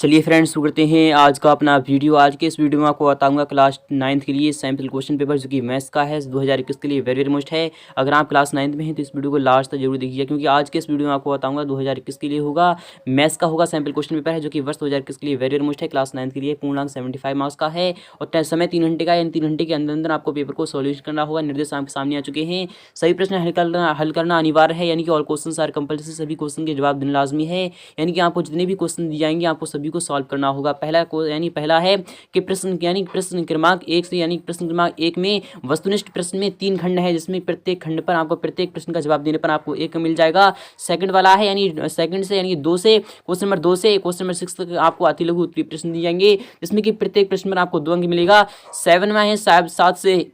चलिए फ्रेंड्स शुरू करते हैं आज का अपना वीडियो। आज के इस वीडियो में आपको बताऊंगा क्लास 9th के लिए सैम्पल क्वेश्चन पेपर जो कि मैथ्स का है 2021 के लिए वेरी वेरी मोस्ट है। अगर आप क्लास 9th में हैं तो इस वीडियो को लास्ट तक जरूर देखिए, क्योंकि आज के इस वीडियो में आपको बताऊंगा 2021 के लिए होगा मैथ्स का होगा सैम्पल क्वेश्चन पेपर है, जो कि वर्ष 2021 के लिए वेरी वेरी मोस्ट है। क्लास 9th के लिए पूर्णांक 75 मार्क्स का है और समय 3 घंटे का, यानी 3 घंटे के अंदर अंदर आपको पेपर को सॉल्यूशन करना होगा। निर्देश आपके सामने आ चुके हैं। सभी प्रश्न हल करना अनिवार्य है, यानी कि ऑल क्वेश्चन आर कंपल्सरी, सभी क्वेश्चन के जवाब देना लाजमी है। यानी कि आपको जितने भी क्वेश्चन दिए जाएंगे आपको सभी को सॉल्व करना होगा। पहला है कि प्रश्न क्रमांक 1 से, यानी प्रश्न क्रमांक 1 में वस्तुनिष्ठ प्रश्न में 3 खंड है, जिसमें प्रत्येक खंड पर आपको प्रत्येक प्रश्न का जवाब देने पर आपको 1 मिल जाएगा। सेकंड वाला है यानी सेकंड से, यानी 2 से क्वेश्चन नंबर 2 से क्वेश्चन नंबर 6 तक आपको अति लघु उत्तरीय प्रश्न दिए जाएंगे, जिसमें कि प्रत्येक प्रश्न पर आपको 2 अंक मिलेगा। 7 में है 7 से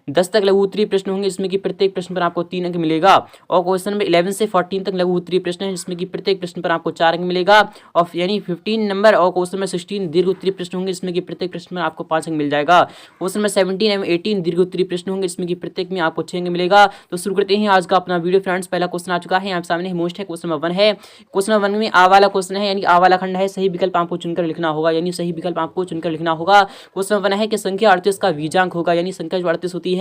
10 तक लघु उत्तरीय प्रश्न होंगे, जिसमें कि प्रत्येक प्रश्न पर आपको 3 अंक मिलेगा। और क्वेश्चन नंबर 11 से 14 तक लघु उत्तरीय प्रश्न है, जिसमें कि प्रत्येक प्रश्न पर आपको 4 अंक मिलेगा। और यानी 15 नंबर और क्वेश्चन नंबर 16 दीर्घ उत्तरीय प्रश्न होंगे, जिसमें कि प्रत्येक प्रश्न में आपको 5 अंक मिल जाएगा। क्वेश्चन नंबर 17 एवं 18 दीर्घ उत्तरीय प्रश्न होंगे, जिसमें कि प्रत्येक में आपको 6 अंक मिलेगा। तो शुरू करते हैं आज का अपना वीडियो फ्रेंड्स। पहला क्वेश्चन आ चुका है आप सामने, मोस्ट है क्वेश्चन नंबर 1 है। क्वेश्चन नंबर 1 में आ वाला क्वेश्चन है, यानी आ वाला खंड है, सही विकल्प आपको चुनकर लिखना होगा, यानी सही विकल्प आपको चुनकर लिखना होगा। क्वेश्चन नंबर 1 है कि संख्या 38 का बीजांक होगा, यानी संख्या जो 38 होती है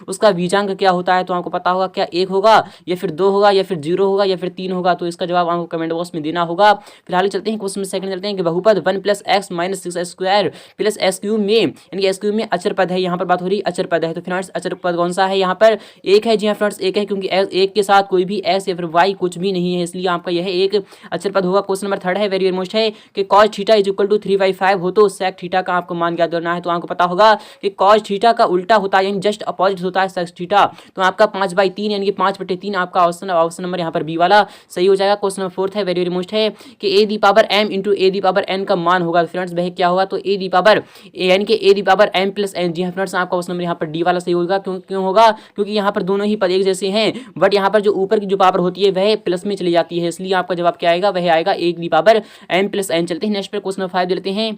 उसका बीजांक क्या होता है, तो आपको पता होगा क्या 1 होगा या फिर 2 होगा या फिर 0 होगा या फिर 3 होगा। तो इसका जवाब आपको कमेंट बॉक्स में देना होगा। फिलहाल चलते हैं क्वेश्चन में सेकंड चलते हैं कि बहुपद 1 + x - 6x² + s³ में, यानी s³ में अचर पद है, यहाँ पर बात हो रही अचर पद है। तो फ्रेंड्स अचर पद कौन सा है, यहाँ पर 1 है। जी हाँ फ्रेंड्स 1 है, क्योंकि 1 के साथ कोई भी x या फिर y कुछ भी नहीं है, इसलिए आपका यह एक अचर पद होगा। क्वेश्चन नंबर 3 है वेरी वेरी मोस्ट है कि cos थीटा = 3/5 हो तो sec थीटा का आपको मान ज्ञात करना है। तो आपको पता होगा कि cos थीटा का उल्टा होता है, यानी जस्ट अपोजिट होता है sec थीटा। तो आपका 5/3 यानी कि 5/3 आपका ऑप्शन नंबर यहाँ पर बी वाला सही हो जाएगा। क्वेश्चन नंबर 4 है वेरी वेरी मोस्ट है कि a the power m × a the power n का मान होगा। फ्रेंड्स वह क्या होगा, तो a दी पावर यानी कि a the power m + n। जी हाँ फ्रेंड्स आपका क्वेश्चन नंबर यहाँ पर डी वाला सही होगा। क्यों होगा, क्योंकि यहाँ पर दोनों ही पद एक जैसे हैं, बट यहाँ पर जो ऊपर की जो पावर होती है वह प्लस में चली जाती है, इसलिए आपका जवाब क्या आएगा, वह आएगा a the power m + n। चलते हैं नेक्स्ट पर क्वेश्चन नंबर 5 लेते हैं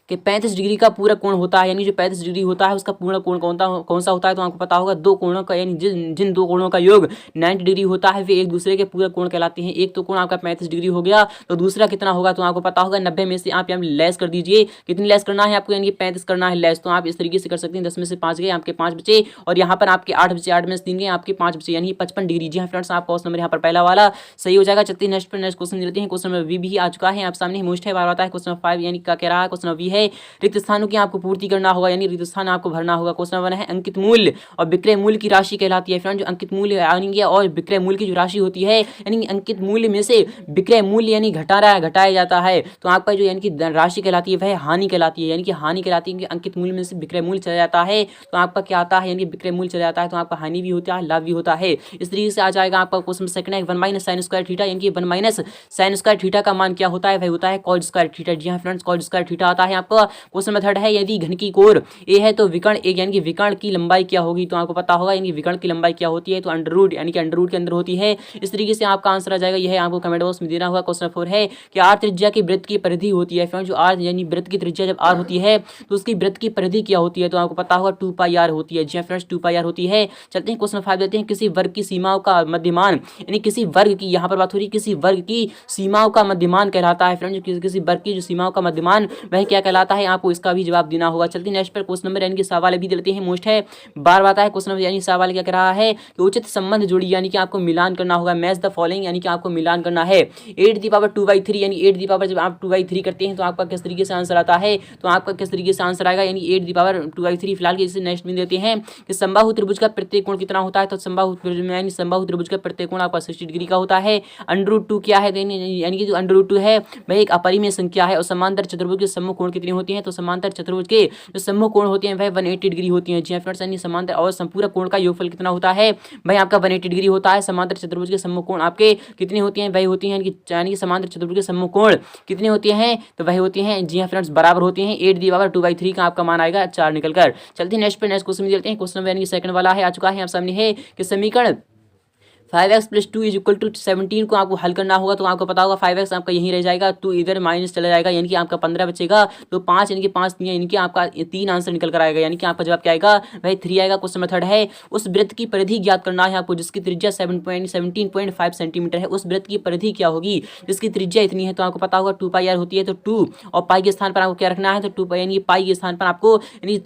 कि 35 डिग्री का पूरा कोण होता है, यानी जो 35 डिग्री होता है उसका पूर्ण कोण कौन सा होता है। तो आपको पता होगा 2 कोणों का, यानी जिन 2 कोणों का योग 90 डिग्री होता है वे एक दूसरे के पूरा कोण कहलाते हैं। एक तो कोण आपका 35 डिग्री हो गया, तो दूसरा कितना होगा, तो आपको पता होगा 90 में से आप यहाँ लेस कर दीजिए। कितनी लेस करना है आपको, यानी 35 करना है लेस। तो आप इस तरीके से कर सकते हैं, 10 में से 5 गए आपके 5 बचे, और यहाँ पर आपके 8 बचे, 8 में से 3 गए आपके 5 बचे, यानी 55 डिग्री। जी हाँ फ्रेंड्स आपका क्वेश्चन नंबर यहाँ पर पहला वाला सही हो जाएगा। चलते हैं नेक्स्ट क्वेश्चन लेते हैं। क्वेश्चन नंबर भी आ चुका है आप सामने, मोस्ट है बार आता है। क्वेश्चन नंबर 5 यानी क्या कह रहा है, क्वेश्चन नंबर है रिक्त स्थानों की आपको पूर्ति करना होगा, यानी रिक्त स्थान आपको भरना होगा। क्वेश्चन नंबर है अंकित मूल्य और विक्रय मूल्य की राशि कहलाती है। फ्रेंड जो अंकित मूल्य यानी और विक्रय मूल्य की जो राशि होती है, यानी अंकित मूल्य में से विक्रय मूल्य यानी घटाया जाता है, तो आपका जो यानी कि राशि कहलाती है वह हानि कहलाती है, यानी कि हानि कहलाती है कि अंकित मूल्य में से विक्रय मूल्य चला जाता है तो आपका क्या आता है, यानी विक्रय मूल्य चला जाता है तो आपका हानि भी होता है लाभ भी होता है। इस तरीके से आ जाएगा आपका क्वेश्चन सेकंड है 1 - sin² थीटा, यानी कि 1 - sin² थीटा का मान क्या होता है, वह होता है cos² थीटा। जी हाँ फ्रेंड्स cos² थीटा आता है आपका। क्वेश्चन नंबर 3 है यदि घन की कोर ए है तो विकर्ण एक, यानी कि विकर्ण की लंबाई क्या होगी। तो आपको पता होगा यानी विकर्ण की लंबाई क्या होती है, तो अंडर रूट, यानी कि अंडर रूट के अंदर होती है। इस तरीके से आपका आंसर आ जाएगा, यह आपको कमेंट बॉक्स में देना होगा। क्वेश्चन 4 है कि आर त्रिज्या की वृत्त की परिधि होती है। फ्रेंड्स जो आर यानी वृत्त की त्रिज्या जब आर होती है तो उसकी वृत्त की परिधि क्या होती है, तो आपको पता होगा 2πr होती है। जी फ्रेंड्स 2πr होती है। चलते हैं क्वेश्चन 5 देते हैं किसी वर्ग की सीमाओं का मध्यमान, यानी किसी वर्ग की, यहाँ पर बात हो रही किसी वर्ग की सीमाओं का मध्यमान कहलाता है। फ्रेंड्स किसी वर्ग की जो सीमाओं का मध्यमान वह क्या कहलाता है, आपको इसका भी जवाब देना होगा। चलते हैं नेक्स्ट पर क्वेश्चन नंबर यानी कि सवाल भी देते हैं मोस्ट है बार आता है क्वेश्चन, यानी सवाल क्या कह रहा है कि उचित संबंध जोड़ी, यानी कि आपको मिलान करना होगा। मैच द फॉलोइंग, यानी कि आपको मिलान करना है 8⁻²/3, यानी 8 जब आप 2/3 करते हैं तो आपका किस तरीके से आंसर आता है, तो आपका किस तरीके से आंसर आएगा, यानी 8⁻²/3। फिलहाल के इसे नेक्स्ट में देते हैं कि समबाहु त्रिभुज का प्रत्येक कोण कितना होता है, तो समबाहु त्रिभुज का प्रत्येक कोण आपका 60 डिग्री का होता है। √2 क्या है, यानी कि जो √2 है वह एक अपरिमेय संख्या है। और समांतर चतुर्भुज के सम्मुख कोण कितने होते हैं, तो समांतर चतुर्भुज के जो सम्मुख कोण होते हैं वह 180 डिग्री होती है। जी हाँ फ्रेंड्स यानी समांतर और संपूरक कोण का योगफल कितना होता है, भाई आपका 180 डिग्री होता है। समांतर चतुर्भुज के सम्मुख कोण आपके कितने होती हैं, वही होती हैं, यानी कि समांतर चतुर्भुज के सम्मुख कोण कितने होते हैं, तो वही होती हैं, जी हाँ फ्रेंड्स बराबर होती हैं 8⁻²/3 का आपका मान आएगा 4 निकलकर। चलते हैं नेक्स्ट क्वेश्चन में देखते हैं। क्वेश्चन यानी सेकंड वाला है आ चुका है आप सामने है कि समीकरण 5x + 2 = 17 को आपको हल करना होगा। तो आपको पता होगा 5x आपका यहीं रह जाएगा, 2 इधर माइनस चला जाएगा, यानी कि आपका 15 बचेगा। तो 5 यानी कि 5 3 यानी कि आपका 3 आंसर निकल कर आएगा, यानी कि आपका जवाब क्या आएगा वही 3 आएगा। क्वेश्चन मेथड है, उस वृत्त की परिधि ज्ञात करना है आपको जिसकी त्रिज्या 17.5 सेंटीमीटर है। उस वृत्त की परिधि क्या होगी जिसकी त्रिज्या इतनी है? तो आपको पता होगा 2 पाई r होती है। तो 2 और पाई के स्थान पर आपको क्या रखना है? तो 2 पाई यानी पाई के स्थान पर आपको यानी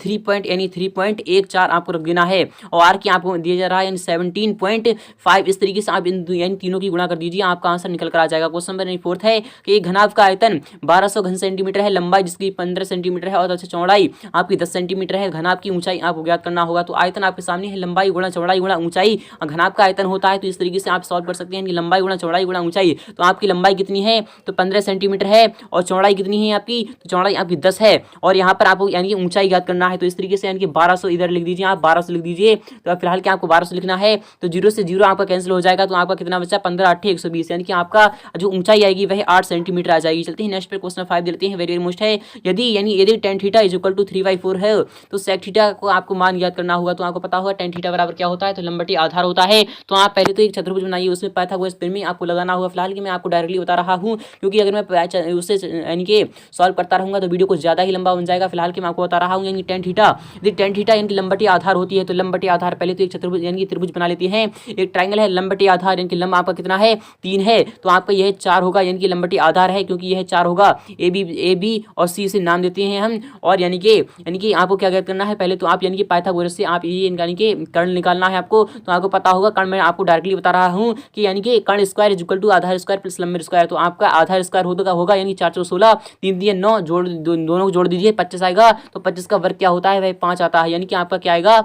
3.14 आपको रख देना है, और r की आपको दिया जा रहा है यानी 17.5। इस तरीके से आप इन यानी तीनों की गुणा कर दीजिए, आपका आंसर निकल कर आ जाएगा। क्वेश्चन नंबर 4 है कि एक घनाभ का आयतन 1200 घन सेंटीमीटर है, लंबाई जिसकी 15 सेंटीमीटर है और चौड़ाई आपकी 10 सेंटीमीटर है। घनाभ की ऊंचाई आपको ज्ञात करना होगा। तो आयतन आपके सामने है, लंबाई गुणा चौड़ाई गुणा ऊंचाई घनाभ का आयतन होता है। तो इस तरीके से आप सॉल्व कर सकते हैं कि लंबाई गुणा चौड़ाई गुणा ऊंचाई। तो आपकी लंबाई कितनी है? तो 15 सेंटीमीटर है, और चौड़ाई कितनी है आपकी? तो चौड़ाई आपकी 10 है, और यहाँ पर आपको यानी कि ऊंचाई ज्ञात करना है। तो इस तरीके से यानी कि 1200 इधर लिख दीजिए, आप 1200 लिख दीजिए। तो फिलहाल क्या आपको 1200 लिखना है, तो 0 से 0 आपका कैंसिल हो जाएगा। तो आपका कितना बचा? 15 8 120, यानी कि आपका जो ऊंचाई आएगी वह 8 सेंटीमीटर आ जाएगी। चलते हैं नेक्स्ट पे, क्वेश्चन 5 देते हैं, वेरी मोस्ट है। यदि tan थीटा = 3/4 है तो sec थीटा को आपको मान ज्ञात करना होगा। तो आपको पता होगा tan थीटा बराबर क्या होता है? तो लंबटी आधार होता है। तो आप पहले तो एक चतुर्भुज बनाइए, उसमें पाइथागोरस प्रमेय आपको लगाना होगा। फिलहाल कि मैं आपको डायरेक्टली बता रहा हूँ, क्योंकि अगर मैं उससे यानी कि सॉल्व करता रहूंगा तो वीडियो कुछ ज्यादा ही लंबा बन जाएगा। फिलहाल कि मैं आपको बता रहा हूँ यानी tan थीटा, यदि tan थीटा यानी कि लंबटी आधार होती है, तो लंबटी आधार पहले तो एक चतुर्भुज यानी कि त्रिभुज बना लेते हैं। एक ट्राइंगल है, लंबटी आधार यानी कि लंब आपका कितना है? 3 है। तो आपका यह 4 होगा, यानी कि लंबटी आधार है, क्योंकि यह 4 होगा। ए बी और सी से नाम देते हैं हम। और यानी कि आपको क्या ज्ञात करना है? पहले तो आप यानी कि पाइथागोरस से आप ये यानी कि कर्ण निकालना है आपको। तो आपको पता होगा कर्ण, मैं आपको डायरेक्टली बता रहा हूँ कि यानी कि कर्ण स्क्वायर = आधार स्क्वायर + लंब स्क्वायर। तो आपका आधार स्क्वायर होगा यानी 4 × 16 3 × 9 दोनों को जोड़ दीजिए, 25 आएगा। तो 25 का वर्ग क्या होता है? वह 5 आता है, यानी कि आपका क्या आएगा?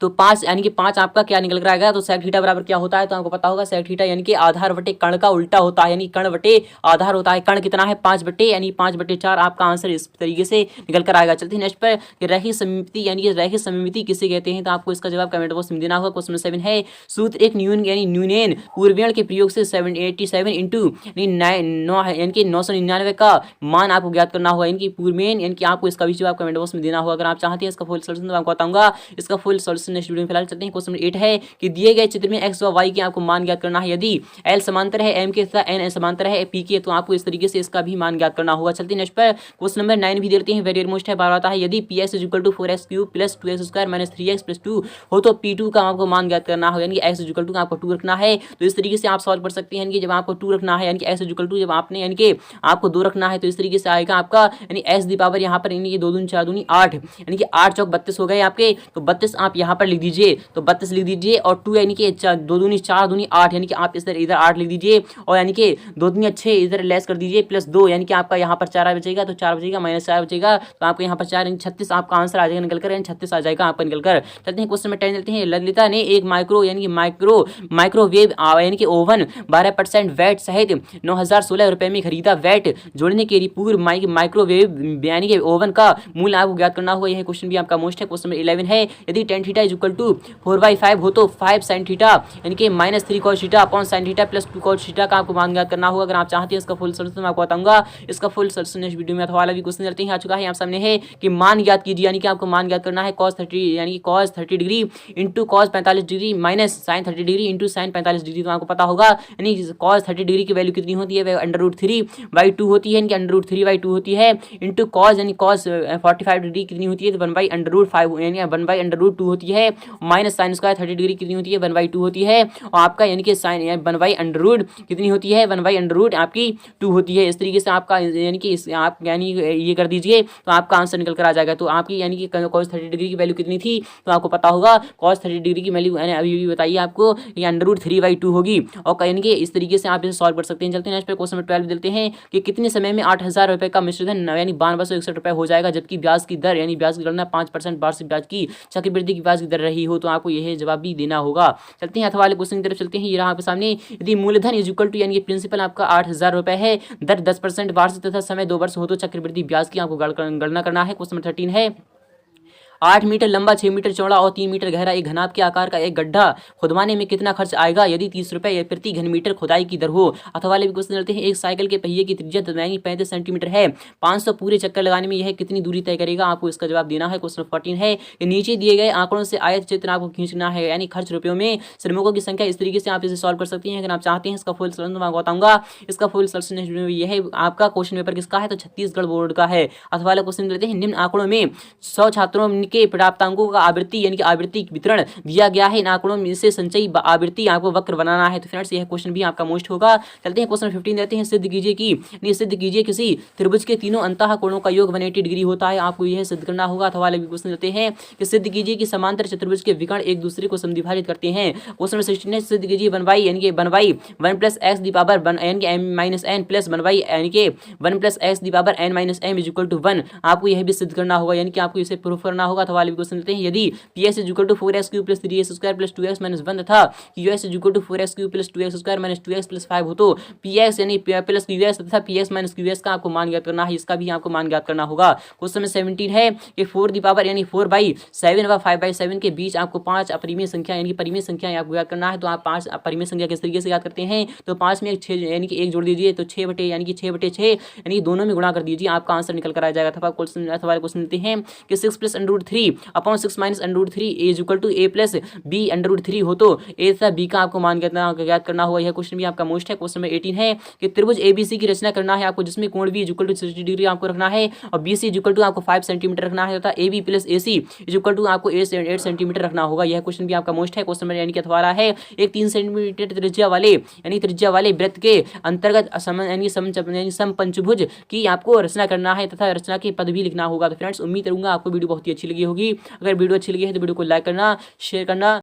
तो 5 यानी कि 5 आपका क्या निकल कर आएगा? तो sec थीटा बराबर क्या होता है? तो आपको पता होगा sec थीटा यानी कि आधार बटे कर्ण का उल्टा होता है, यानी कर्ण बटे आधार होता है। कर्ण कितना है? 5 बटे यानी 5/4। आपका आंसर इस तरीके से निकल कर आएगा। चलते हैं नेक्स्ट पर, रैखिक सममिति यानी कि रैखिक सममिति किसे कहते हैं? तो आपको इसका जवाब कमेंट बॉक्स में देना होगा। क्वेश्चन 7 है, सूत्र एक न्यूनन पूर्वेण के प्रयोग से 787 इंटू यानी कि 999 का मान आपको ज्ञात करना होगा, यानी कि पूर्वेण, यानी कि आपको इसका भी जवाब कमेंट बॉक्स में देना होगा। अगर आप चाहते हैं इसका फुल सोल्यूशन तो आपको बताऊंगा इसका फुल सोल्यूशन नेक्स्ट वीडियो में। फिलहाल चलते हैं क्वेश्चन नंबर 8 है कि दिए गए चित्र में x व y की आपको मान ज्ञात करना है। यदि l समांतर है m के तथा n समांतर है p के, तो आपको इस तरीके से इसका भी मान ज्ञात करना होगा। चलते हैं नेक्स्ट पर, क्वेश्चन नंबर 9 भी देते हैं, वेरी मोस्ट है। बार आता है, यदि px = 4x³ + 2x² - 3x + 2 हो तो p2 का आपको मान ज्ञात करना हो, यानी कि x = आपको 2 रखना है। तो इस तरीके से आप सॉल्व कर सकते हैं कि जब आपको 2 रखना है, यानी कि x = जब आपने यानी कि आपको 2 रखना है, तो इस तरीके से आएगा आपका यानी x दी पावर यहाँ पर यानी कि 2 दूनी 4 दूनी 8, यानी कि 8 चौक 32 हो गए आपके। तो 32 आप यहाँ पर लिख दीजिए, तो 32 लिख दीजिए, और 2 यानी कि 2 दूनी 4 दूनी 8, यानी कि आप इधर 8 लिख दीजिए, और यानी कि 2 दूनी 6 इधर लेस कर दीजिए +2, यानी कि आपका यहाँ पर 4 बचेगा। तो 4 बचेगा -4 बचेगा, तो आपको यहाँ पर 4 यानी 36 आपका आंसर आ जाएगा निकल कर, यानी 36 आ जाएगा आपका निकल कर। चलते हैं क्वेश्चन में 10 चलते हैं। ललिता ने एक माइक्रोवेव यानी कि ओवन 12% वैट सहित 9016 रुपए में खरीदा। वैट जोड़ने के लिए पूर्व माइक्रोवेव यानी कि ओवन का मूल्य आपको ज्ञात करना होगा। यह क्वेश्चन भी आपका मोस्ट है। क्वेश्चन नंबर 11 है, यदि tan थीटा = 4/5 हो तो 5 sin थीटा यानी कि -3 cos theta upon sin theta + 2 cos theta का आपको मान ज्ञात करना होगा। अगर आप चाहते हैं इसका फुल सोल्यूशन मैं आपको बताऊंगा, इसका फुल सोल्यूशन नेक्स्ट वीडियो में। अथवा वाला भी क्वेश्चन चलते हैं, आ चुका है आप सामने है कि मान ज्ञात कीजिए, यानी कि आपको मान ज्ञात करना है cos 30 यानी कि cos 30 degree into cos 45 degree minus sin 30 degree into sin 45 degree. तो आपको पता होगा यानी cos 30 डिग्री की वैल्यू कितनी होती है? वह √3/2 होती है, यानी कि √3/2 होती है, इंटू cos यानी cos 45 डिग्री कितनी होती है? तो 1/5 यानी 1/√2 होती है, माइनस sin स्क्वायर 30 डिग्री कितनी होती है? 1/2 होती है, और आपका यानी कि sin 1/√, कितनी होती है? 1/√, आपकी 2 होती है। इस तरीके से आपका यानी कि आप यानी ये कर दीजिए, तो आपका आंसर निकल कर आ जाएगा। तो आपकी यानी कि cos 30 डिग्री की वैल्यू कितनी थी? तो आपको पता होगा cos 30 डिग्री की वैल्यू मैंने अभी भी बताइए आपको, ये √3/2 होगी, और यानी कि इस तरीके से आप इसे सॉल्व कर सकते हैं। चलते हैं नेक्स्ट पे, क्वेश्चन नंबर 12 देते हैं कि कितने समय में 8000 रुपए का मिश्रधन यानी 9261 रुपए हो जाएगा, जबकि ब्याज की दर यानी ब्याज की गणना 5% वार्षिक ब्याज की चक्रवृद्धि की ब्याज की दर रही हो। तो आपको यह जवाब भी देना होगा। चलते हैं अथवा वाले क्वेश्चन की तरफ चलते हैं। ये रहा आपके सामने, यदि मूलधन = यानी कि प्रिंसिपल आपका 8000 रुपए है, दर 10% वार्षिक तथा समय 2 वर्ष हो तो चक्रवृद्धि ब्याज की आपको गणना करना है। क्वेश्चन नंबर 13 है, 8 मीटर लंबा, 6 मीटर चौड़ा और 3 मीटर गहरा एक घनाभ के आकार का एक गड्ढा खुदवाने में कितना खर्च आएगा यदि 30 रुपए प्रति घन मीटर खुदाई की दर हो। अथवा वाले भी क्वेश्चन लेते हैं, एक साइकिल के पहिए की त्रिज्या 35 सेंटीमीटर है, 500 पूरे चक्कर लगाने में यह कितनी दूरी तय करेगा। आपको इसका जवाब देना है। क्वेश्चन 14 है, नीचे दिए गए आंकड़ों से आयत चित्र आपको खींचना है, यानी खर्च रुपयों में श्रमिकों की संख्या। इस तरीके से आप इसे सॉल्व कर सकते हैं। अगर आप चाहते हैं इसका फुल सॉल्यूशन मैं बताऊंगा। इसका फुल सॉल्यूशन यह है, आपका क्वेश्चन पेपर किसका है तो छत्तीसगढ़ बोर्ड का है। अथवा वाला क्वेश्चन लेते हैं, निम्न आंकड़ों में 100 छात्रों के प्राप्तांकों का आवृत्ति यानी कि आवृत्ति वितरण दिया गया है। इन आंकड़ों में से संचयी आवृत्ति आपको वक्र बनाना है। तो फ्रेंड्स यह क्वेश्चन भी आपका मोस्ट होगा। चलते हैं क्वेश्चन 15 देते हैं, सिद्ध कीजिए कि सिद्ध कीजिए किसी त्रिभुज के तीनों अंतः कोणों का योग 180 डिग्री होता है। आपको यह सिद्ध करना होगा। अथवा वाले क्वेश्चन देते हैं कि सिद्ध कीजिए कि समांतर चतुर्भुज के विकर्ण एक दूसरे को समद्विभाजित करते हैं। क्वेश्चन 16 है, सिद्ध कीजिए 1 यानी कि 1 प्लस एक्स दी पावर 1 यानी कि m माइनस n प्लस 1 यानी कि 1 plus x the power n minus m is equal to 1। आपको यह भी सिद्ध करना होगा, यानी कि आपको इसे प्रूफ करना होगा। अथवा वाले क्वेश्चन लेते हैं, यदि ps is equal to 4x cube plus 3x square plus 2x minus 1 तथा qs is equal to 4x cube plus 2x square minus 2x plus 5 हो तो px यानी प्लस qs तथा px माइनस qs का आपको मान ज्ञात करना है। इसका भी आपको मान ज्ञात करना होगा। क्वेश्चन 17 है कि 4 दी पावर यानी 4/7 व 5/7 के बीच आपको 5 अपरिमेय संख्या यानी कि परिमेय संख्या आपको याद करना है। तो आप 5 परिमेय संख्या किस तरीके से याद करते हैं तो 5 में एक 6 यानी कि 1 जोड़ दीजिए तो 6 बटे यानी कि 6/6 यानी दोनों में गुणा कर दीजिए, आपका आंसर निकल कर आ जाएगा। अथवा क्वेश्चन लेते हैं कि 6 plus √3 upon 6 minus √3 is equal to a plus b √3 हो तो a तथा b का आपको मान ज्ञात करना होगा। यह क्वेश्चन भी आपका मोस्ट है। क्वेश्चन नंबर 18 है कि त्रिभुज ABC की रचना करना है आपको, जिसमें कोण b is equal to 60 degree आपको रखना है और BC इज इक्वल टू आपको 5 सेंटीमीटर रखना है तथा AB plus AC is equal to आपको 8 सेंटीमीटर रखना होगा। यह क्वेश्चन भी आपका मोस्ट है। क्वेश्चन नंबर यानी कि अथवा है, एक 3 सेंटीमीटर त्रिज्या वाले वृत्त के अंतर्गत समपंचभुज की आपको रचना करना है तथा रचना के पद भी लिखना होगा। तो फ्रेंड्स उम्मीद करूंगा आपको वीडियो बहुत ही अच्छी लगी होगी। अगर वीडियो अच्छी लगी है तो वीडियो को लाइक करना, शेयर करना।